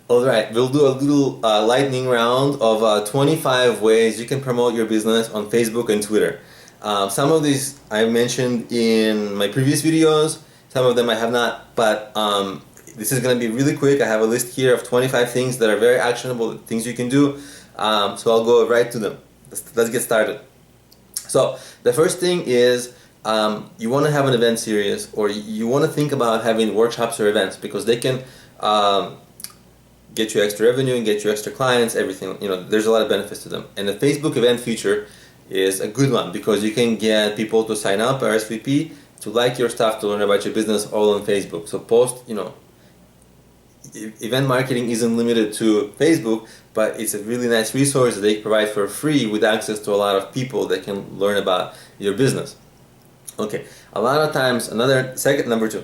Alright, we'll do a little lightning round of 25 ways you can promote your business on Facebook and Twitter. Some of these I mentioned in my previous videos, some of them I have not, but this is going to be really quick. I have a list here of 25 things that are very actionable, things you can do, so I'll go right to them. Let's get started. So the first thing is you want to have an event series, or you want to think about having workshops or events, because they can get you extra revenue and get you extra clients, everything. There's a lot of benefits to them. And the Facebook event feature is a good one because you can get people to sign up, RSVP, to like your stuff, to learn about your business, all on Facebook. So event marketing isn't limited to Facebook, but it's a really nice resource that they provide for free with access to a lot of people that can learn about your business. Okay, a lot of times, number two,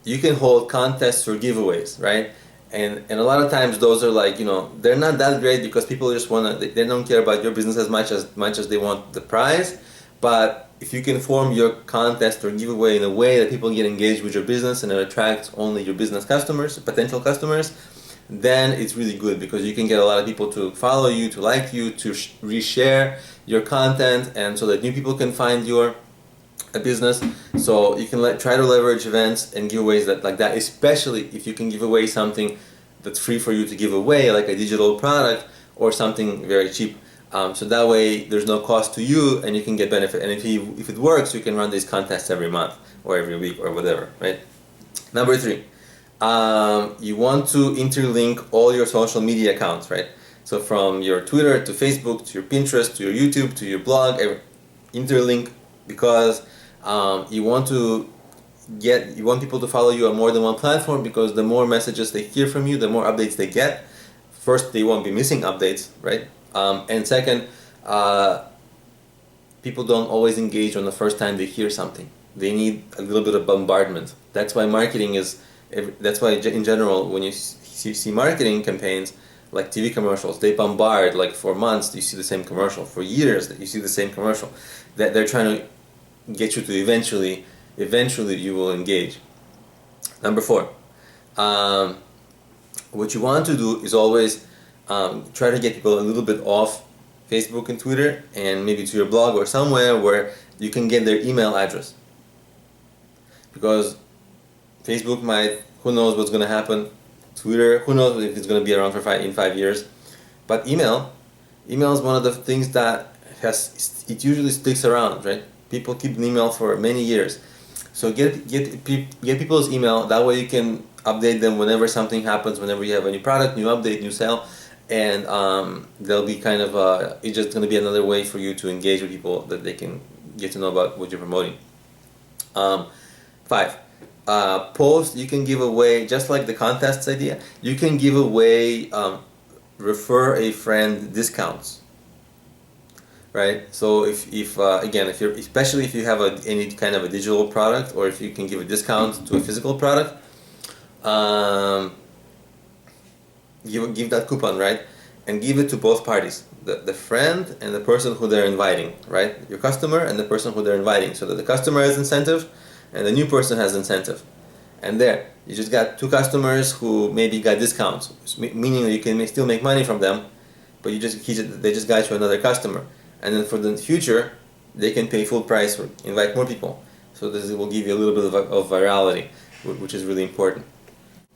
you can hold contests or giveaways, right? And a lot of times those are like, they're not that great because people just they don't care about your business as much as they want the prize. But if you can form your contest or giveaway in a way that people get engaged with your business and it attracts only your business customers, potential customers, then it's really good because you can get a lot of people to follow you, to like you, to reshare your content, and so that new people can find your business. So you can try to leverage events and giveaways like that, especially if you can give away something that's free for you to give away, like a digital product or something very cheap. So that way there's no cost to you and you can get benefit. And if it works, you can run these contests every month or every week or whatever, right? Number three, you want to interlink all your social media accounts, right? So from your Twitter to Facebook to your Pinterest to your YouTube to your blog, interlink, because you want people to follow you on more than one platform, because the more messages they hear from you, the more updates they get. First, they won't be missing updates, right? And second, people don't always engage on the first time they hear something. They need a little bit of bombardment. That's why in general, when you see marketing campaigns like TV commercials, they bombard, like for months you see the same commercial, for years that you see the same commercial. That they're trying to get you to eventually you will engage. Number four, what you want to do is always try to get people a little bit off Facebook and Twitter and maybe to your blog or somewhere where you can get their email address, because Facebook who knows what's going to happen. Twitter, who knows if it's going to be around in 5 years. But email is one of the things that it usually sticks around, right? People keep an email for many years. So get people's email. That way you can update them whenever something happens, whenever you have a new product, new update, new sale, and they'll be kind of it's just going to be another way for you to engage with people, that they can get to know about what you're promoting. 5. Post, you can give away, just like the contests idea, you can give away refer a friend discounts, right? So especially if you have any kind of a digital product, or if you can give a discount to a physical product, give that coupon, right? And give it to both parties, the friend and the person who they're inviting, right? Your customer and the person who they're inviting, so that the customer has incentive and the new person has incentive. And there, you just got two customers who maybe got discounts, meaning that you can still make money from them, but they just got you another customer. And then for the future, they can pay full price or invite more people. So this will give you a little bit of virality, which is really important.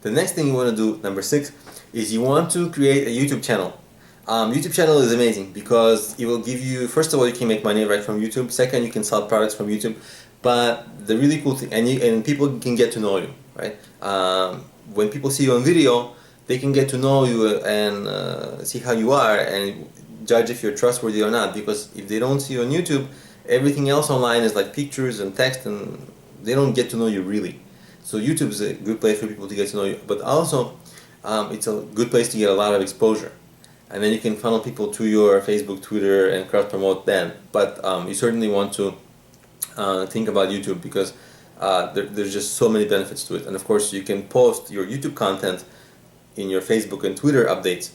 The next thing you want to do, number 6, is you want to create a YouTube channel. YouTube channel is amazing because it will give you, first of all, you can make money right from YouTube. Second, you can sell products from YouTube. But the really cool thing, and people can get to know you, right? When people see you on video, they can get to know you and see how you are and judge if you're trustworthy or not. Because if they don't see you on YouTube, everything else online is like pictures and text, and they don't get to know you really. So YouTube is a good place for people to get to know you, but also it's a good place to get a lot of exposure. And then you can funnel people to your Facebook, Twitter, and cross-promote them. But you certainly want to think about YouTube, because there's just so many benefits to it. And of course, you can post your YouTube content in your Facebook and Twitter updates,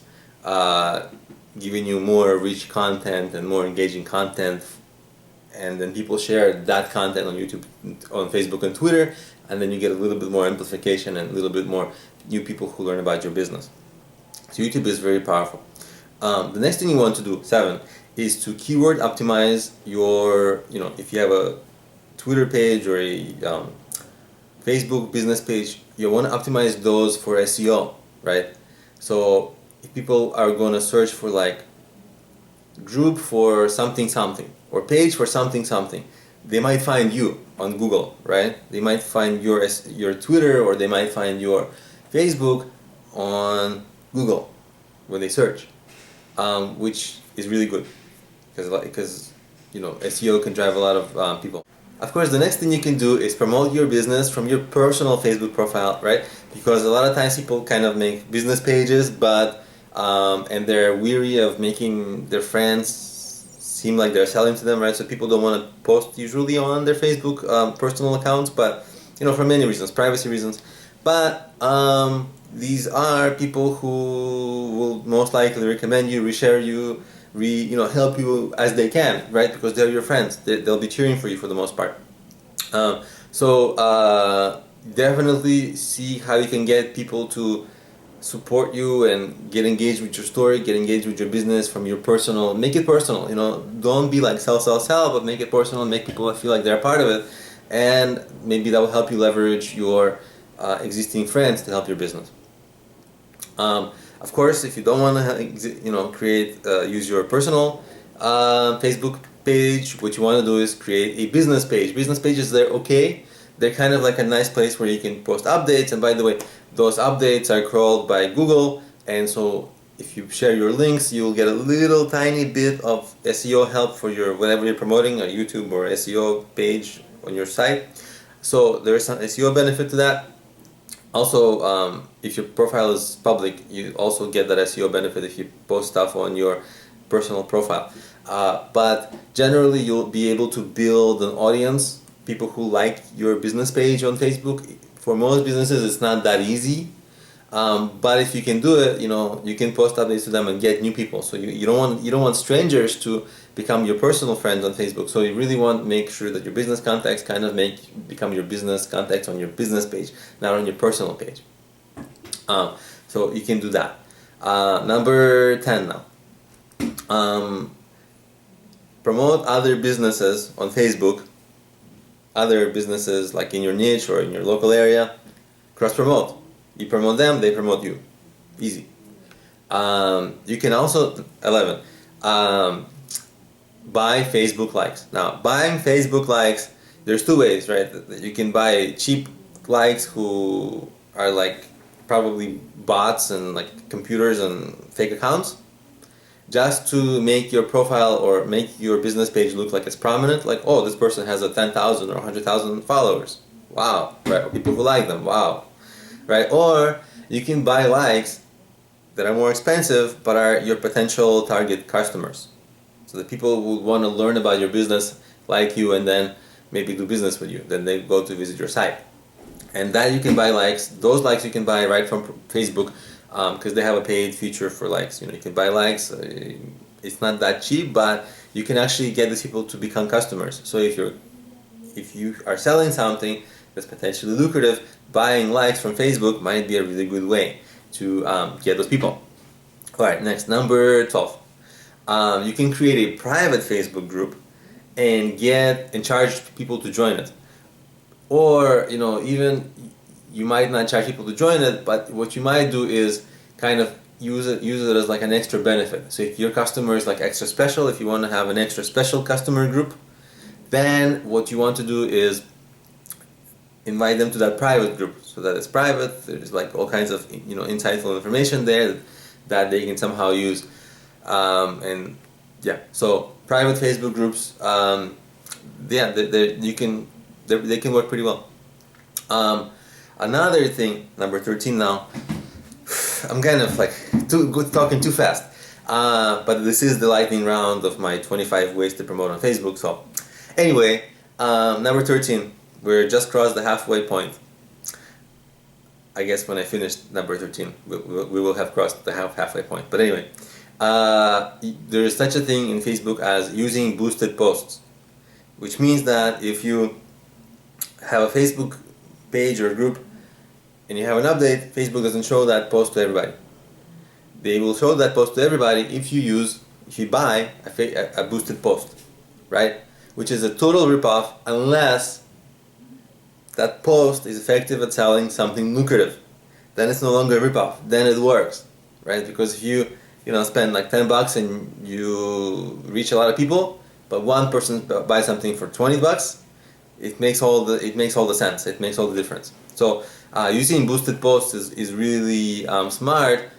giving you more rich content and more engaging content. And then people share that content on YouTube, on Facebook and Twitter, and then you get a little bit more amplification and a little bit more new people who learn about your business. So YouTube is very powerful. The next thing you want to do, 7, is to keyword optimize your, if you have a Twitter page or a Facebook business page, you want to optimize those for SEO, right? So if people are going to search for like group for something something or page for something something, they might find you on Google, right? They might find your Twitter, or they might find your Facebook on Google when they search, which is really good because SEO can drive a lot of people. Of course, the next thing you can do is promote your business from your personal Facebook profile, right? Because a lot of times people kind of make business pages, but and they're weary of making their friends seem like they're selling to them, right? So people don't want to post usually on their Facebook personal accounts, but for many reasons, privacy reasons. But these are people who will most likely recommend you, reshare you, help you as they can, right? Because they're your friends. They'll be cheering for you for the most part. So definitely see how you can get people to support you and get engaged with your story, get engaged with your business from your personal. Make it personal. Don't be like sell, but make it personal and make people feel like they're a part of it. And maybe that will help you leverage your existing friends to help your business. Of course, if you don't want to, use your personal Facebook page, what you want to do is create a business page. Business pages, they're okay. They're kind of like a nice place where you can post updates. And by the way, those updates are crawled by Google. And so if you share your links, you'll get a little tiny bit of SEO help for your whatever you're promoting, a YouTube or SEO page on your site. So there is some SEO benefit to that. Also, if your profile is public, you also get that SEO benefit if you post stuff on your personal profile. But generally, you'll be able to build an audience, people who like your business page on Facebook. For most businesses, it's not that easy. But if you can do it, you can post updates to them and get new people. So you don't want strangers to become your personal friends on Facebook. So you really want to make sure that your business contacts kind of become your business contacts on your business page, not on your personal page. So you can do that. Number 10 now. Promote other businesses on Facebook. Other businesses like in your niche or in your local area. Cross promote. You promote them, they promote you. Easy. You can also, 11, buy Facebook likes. Now, buying Facebook likes, there's two ways, right? You can buy cheap likes who are like probably bots and like computers and fake accounts, just to make your profile or make your business page look like it's prominent. Like, oh, this person has 10,000 or 100,000 followers. Wow, right? Or people who like them. Wow. Right? Or you can buy likes that are more expensive but are your potential target customers. So the people who want to learn about your business, like you, and then maybe do business with you. Then they go to visit your site. And that you can buy likes. Those likes you can buy right from Facebook because they have a paid feature for likes. You can buy likes. It's not that cheap, but you can actually get these people to become customers. So if you are selling something that's potentially lucrative, buying likes from Facebook might be a really good way to get those people. Alright, next, number 12. You can create a private Facebook group and charge people to join it. Or, even you might not charge people to join it, but what you might do is kind of use it as like an extra benefit. So if your customer is like extra special, if you want to have an extra special customer group, then what you want to do is invite them to that private group, so that it's private. There's like all kinds of insightful information there that they can somehow use, and yeah. So private Facebook groups, they can work pretty well. Another thing, number 13 now. I'm kind of like talking too fast, but this is the lightning round of my 25 ways to promote on Facebook. So anyway, number 13. We're just crossed the halfway point. I guess when I finish number 13, we will have crossed the halfway point. But anyway, there is such a thing in Facebook as using boosted posts, which means that if you have a Facebook page or group and you have an update, Facebook doesn't show that post to everybody. They will show that post to everybody if you buy a boosted post, right? Which is a total ripoff unless that post is effective at selling something lucrative. Then it's no longer a ripoff. Then it works, right? Because if you spend like $10 and you reach a lot of people, but one person buys something for $20, it makes all the sense. It makes all the difference. So using boosted posts is really smart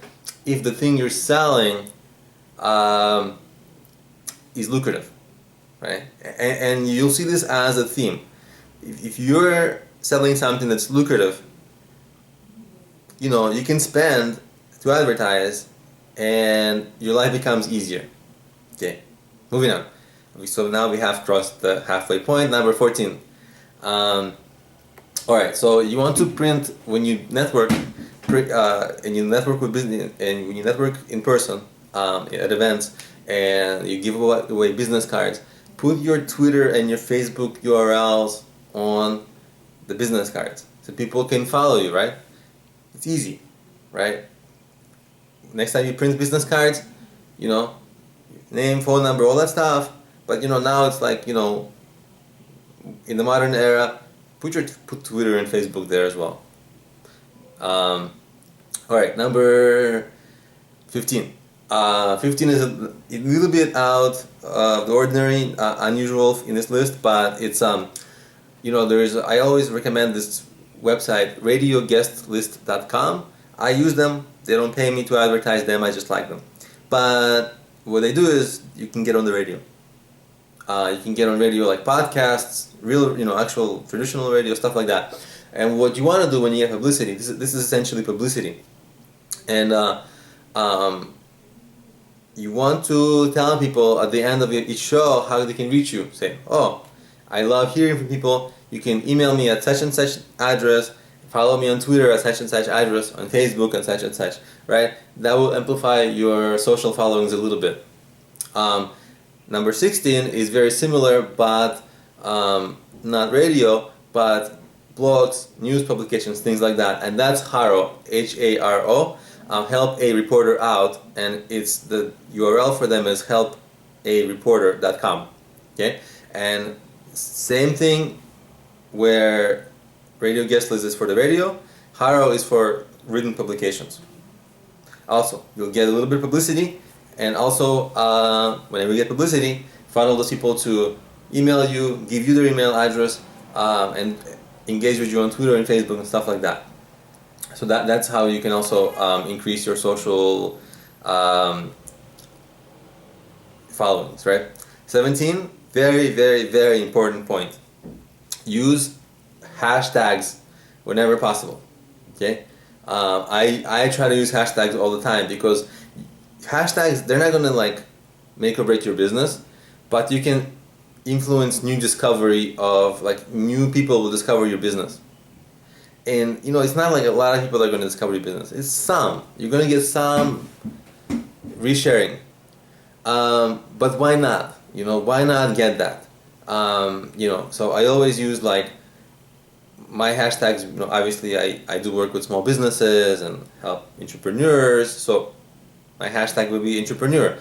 if the thing you're selling is lucrative, right? And you'll see this as a theme. If you're selling something that's lucrative, you can spend to advertise and your life becomes easier. Okay, moving on. So now we have crossed the halfway point, number 14. Alright, so you want to print when you network, and you network with business, and when you network in person at events, and you give away business cards, put your Twitter and your Facebook URLs on the business cards so people can follow you, right? It's easy, right? Next time you print business cards, name, phone number, all that stuff. But now it's like in the modern era, put Twitter and Facebook there as well. All right, number 15. 15 is a little bit out of the ordinary, unusual in this list, but it's I always recommend this website, radioguestlist.com. I use them. They don't pay me to advertise them. I just like them. But what they do is you can get on the radio. You can get on radio like podcasts, real, actual traditional radio, stuff like that. And what you want to do when you get publicity, this is essentially publicity. And you want to tell people at the end of each show how they can reach you. Say, oh, I love hearing from people. You can email me at such and such address. Follow me on Twitter at such and such address, on Facebook and such, right? That will amplify your social followings a little bit. Number 16 is very similar, but not radio, but blogs, news publications, things like that. And that's Haro, Haro. Help a reporter out, and it's the URL for them is helpareporter.com. Okay, and same thing where Radio Guest List is for the radio, Haro is for written publications. Also, you'll get a little bit of publicity, and also whenever you get publicity, funnel those people to email you, give you their email address, and engage with you on Twitter and Facebook and stuff like that. So that's how you can also increase your social followings, right? 17, very, very, very important point. Use hashtags whenever possible. Okay, I try to use hashtags all the time because hashtags, they're not gonna make or break your business, but you can influence new discovery of new people will discover your business. And it's not like a lot of people are going to discover your business. It's some. You're going to get some resharing. But why not? Why not get that? So I always use my hashtags. Obviously I do work with small businesses and help entrepreneurs. So my hashtag would be entrepreneur,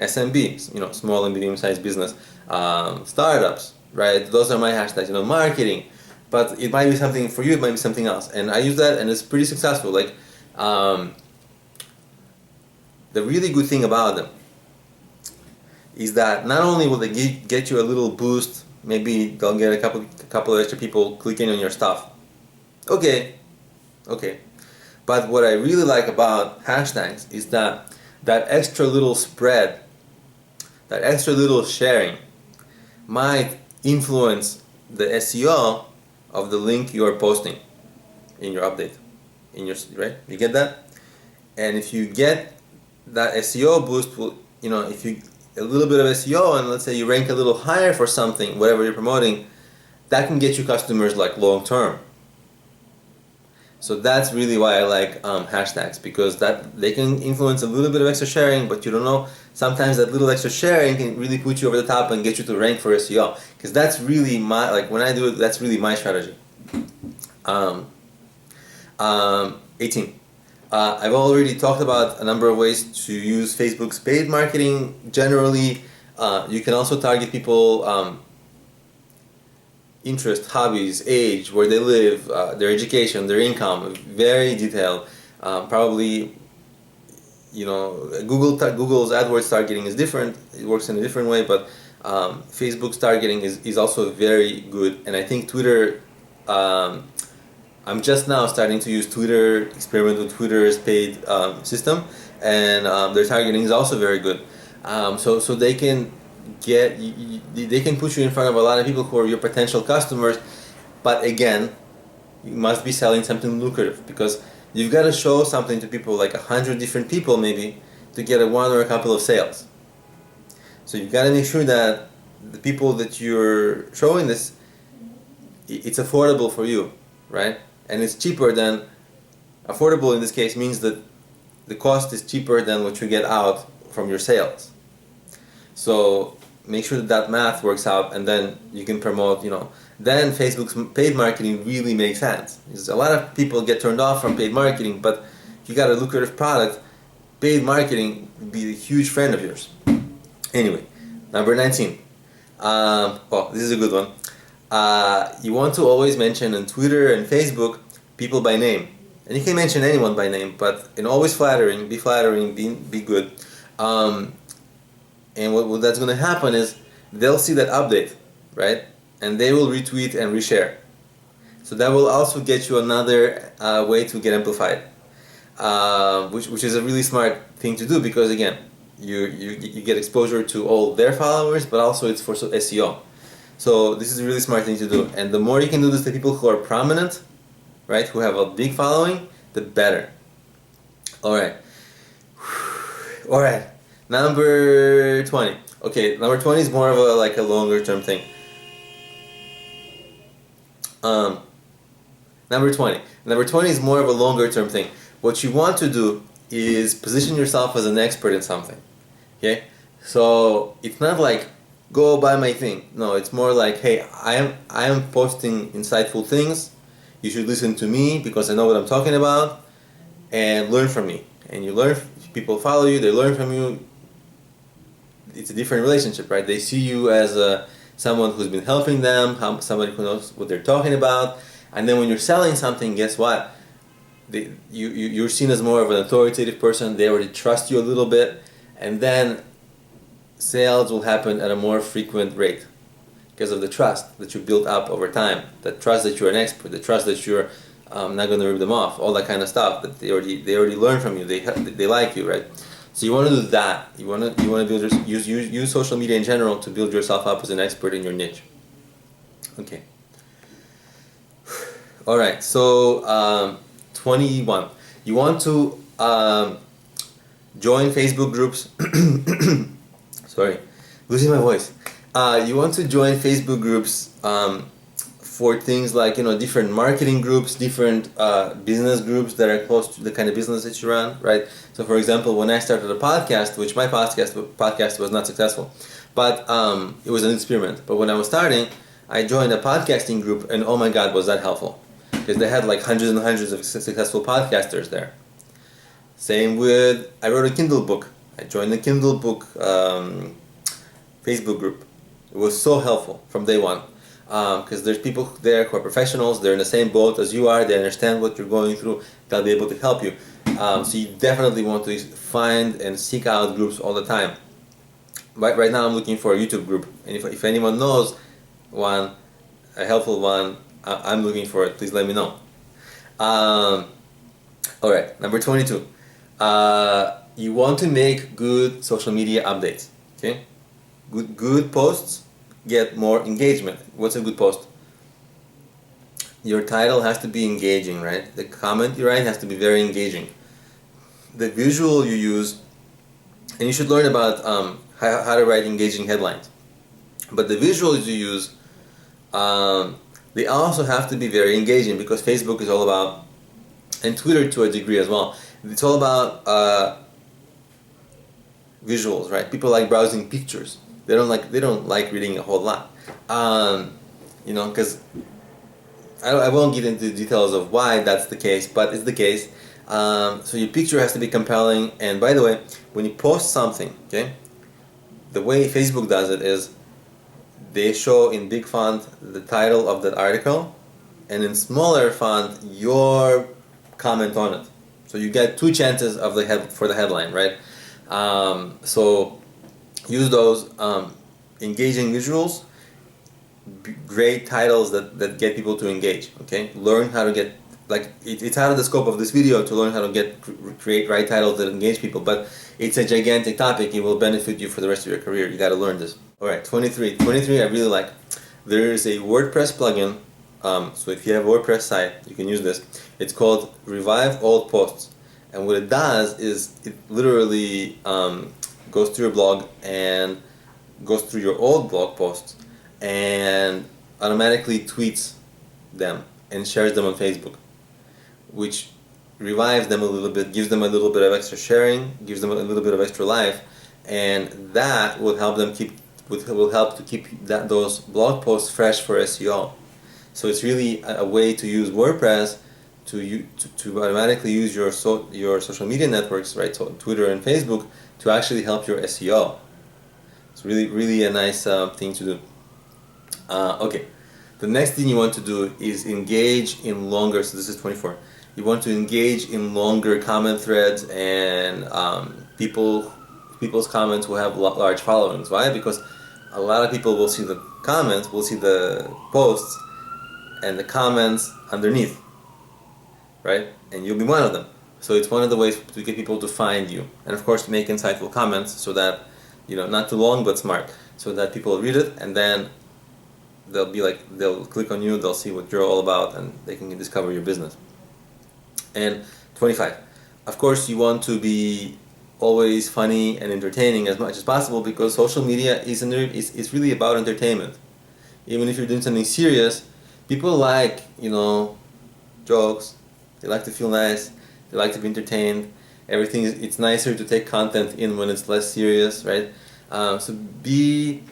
SMB, small and medium-sized business, startups, right? Those are my hashtags. Marketing. But it might be something for you, it might be something else. And I use that and it's pretty successful. The really good thing about them is that not only will they get you a little boost, maybe they'll get a couple of extra people clicking on your stuff. Okay. But what I really like about hashtags is that extra little spread, that extra little sharing might influence the SEO of the link you are posting in your update, right? You get that? And if you get that SEO boost, if you a little bit of SEO and let's say you rank a little higher for something, whatever you're promoting, that can get you customers long term. So that's really why I like hashtags, because that they can influence a little bit of extra sharing, but you don't know. Sometimes that little extra sharing can really put you over the top and get you to rank for SEO. Because that's really when I do it, that's really my strategy. 18. I've already talked about a number of ways to use Facebook's paid marketing. Generally, you can also target people, interest, hobbies, age, where they live, their education, their income, very detailed. Probably, Google's AdWords targeting is different. It works in a different way, but Facebook's targeting is also very good. And I think Twitter, I'm just now starting to use Twitter, experiment with Twitter's paid system, and their targeting is also very good. So they can they can put you in front of a lot of people who are your potential customers, but again, you must be selling something lucrative, because you've got to show something to people, like 100 different people maybe, to get one or a couple of sales. So you've got to make sure that the people that you're showing this, it's affordable for you, right? And it's cheaper than, affordable in this case means that the cost is cheaper than what you get out from your sales. So make sure that math works out, and then you can promote, then Facebook's paid marketing really makes sense. Because a lot of people get turned off from paid marketing, but if you got a lucrative product, paid marketing would be a huge friend of yours. Anyway, number 19. This is a good one. You want to always mention on Twitter and Facebook people by name. And you can mention anyone by name, but in always flattering, be good. And what that's going to happen is they'll see that update, right? And they will retweet and reshare. So that will also get you another way to get amplified, which is a really smart thing to do, because again, you get exposure to all their followers, but also it's for SEO. So this is a really smart thing to do. And the more you can do this to people who are prominent, right, who have a big following, the better. All right. Number 20. Okay, number 20 is more of a longer term thing. Number 20 is more of a longer term thing. What you want to do is position yourself as an expert in something. Okay? So it's not like go buy my thing. No, it's more like, hey, I am posting insightful things. You should listen to me because I know what I'm talking about, and learn from me. And you learn, people follow you, they learn from you. It's a different relationship, right? They see you as someone who's been helping them, somebody who knows what they're talking about. And then when you're selling something, guess what? You're seen as more of an authoritative person. They already trust you a little bit. And then sales will happen at a more frequent rate because of the trust that you built up over time. The trust that you're an expert. The trust that you're not going to rip them off. All that kind of stuff that they already learn from you. They like you, right? So you want to do that. You want to build use social media in general to build yourself up as an expert in your niche. Okay. All right. So 21. You want to join Facebook groups. Sorry, losing my voice. You want to join Facebook groups for things like different marketing groups, different business groups that are close to the kind of business that you run, right? So, for example, when I started a podcast, which my podcast was not successful, but it was an experiment. But when I was starting, I joined a podcasting group, and oh my God, was that helpful? Because they had hundreds and hundreds of successful podcasters there. Same with, I wrote a Kindle book. I joined the Kindle book Facebook group. It was so helpful from day one. Because there's people there who are professionals, they're in the same boat as you are, they understand what you're going through, they'll be able to help you. So you definitely want to find and seek out groups all the time. Right now I'm looking for a YouTube group, and if anyone knows one, a helpful one, I'm looking for it, please let me know. Alright, number 22. You want to make good social media updates, okay? Good posts get more engagement. What's a good post? Your title has to be engaging, right? The comment you write has to be very engaging. The visual you use, and you should learn about how to write engaging headlines. But the visuals you use, they also have to be very engaging, because Facebook is all about, and Twitter to a degree as well, it's all about visuals, right? People like browsing pictures. They don't like reading a whole lot, because I won't get into the details of why that's the case, but it's the case. So your picture has to be compelling. And by the way, when you post something, okay, the way Facebook does it is they show in big font the title of that article, and in smaller font your comment on it. So you get two chances of the head for the headline, right? So use those engaging visuals, great titles that get people to engage. Okay, learn how to get it's out of the scope of this video to learn how to create right titles that engage people, but it's a gigantic topic. It will benefit you for the rest of your career. You got to learn this. All right, 23 I really like. There is a WordPress plugin. So if you have a WordPress site, you can use this. It's called Revive Old Posts, and what it does is it literally goes through your blog and goes through your old blog posts and automatically tweets them and shares them on Facebook, which revives them a little bit, gives them a little bit of extra sharing, gives them a little bit of extra life, and that will help them will help to keep those blog posts fresh for SEO. So it's really a way to use WordPress to automatically use your social media networks, right? So Twitter and Facebook, to actually help your SEO. It's really a nice thing to do. Okay, the next thing you want to do is engage in longer. So this is 24. You want to engage in longer comment threads and people's comments who have large followings. Why? Because a lot of people will see the comments, will see the posts and the comments underneath, right? And you'll be one of them. So it's one of the ways to get people to find you, and of course make insightful comments so that, not too long but smart, so that people read it and then they'll click on you, they'll see what you're all about, and they can discover your business. And 25, of course you want to be always funny and entertaining as much as possible, because social media is really about entertainment. Even if you're doing something serious, people like, jokes. They like to feel nice. They like to be entertained. It's nicer to take content in when it's less serious, right? So be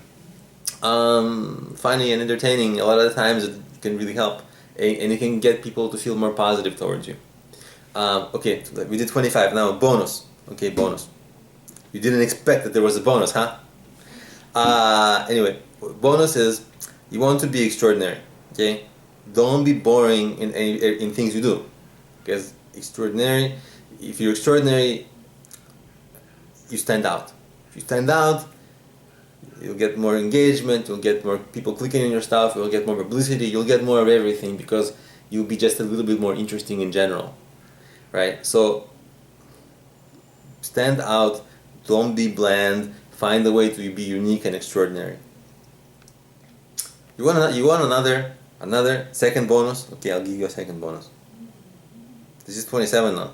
funny and entertaining. A lot of the times it can really help, and it can get people to feel more positive towards you. Okay, so we did 25. Now bonus. Okay, bonus. You didn't expect that there was a bonus, huh? Anyway, bonus is you want to be extraordinary. Okay, don't be boring in things you do, because if you're extraordinary, you stand out. If you stand out, you'll get more engagement, you'll get more people clicking on your stuff, you'll get more publicity, you'll get more of everything, because you'll be just a little bit more interesting in general, right? So stand out, don't be bland, find a way to be unique and extraordinary. You want another second bonus? Okay, I'll give you a second bonus. This is 27 now.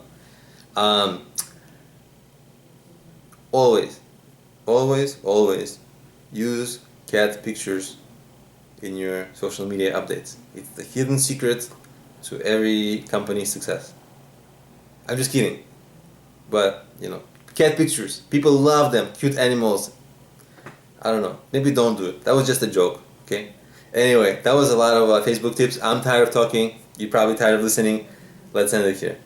Always use cat pictures in your social media updates. It's the hidden secret to every company's success. I'm just kidding, but cat pictures. People love them. Cute animals. I don't know. Maybe don't do it. That was just a joke. Okay. Anyway, that was a lot of Facebook tips. I'm tired of talking. You're probably tired of listening. Let's end it here.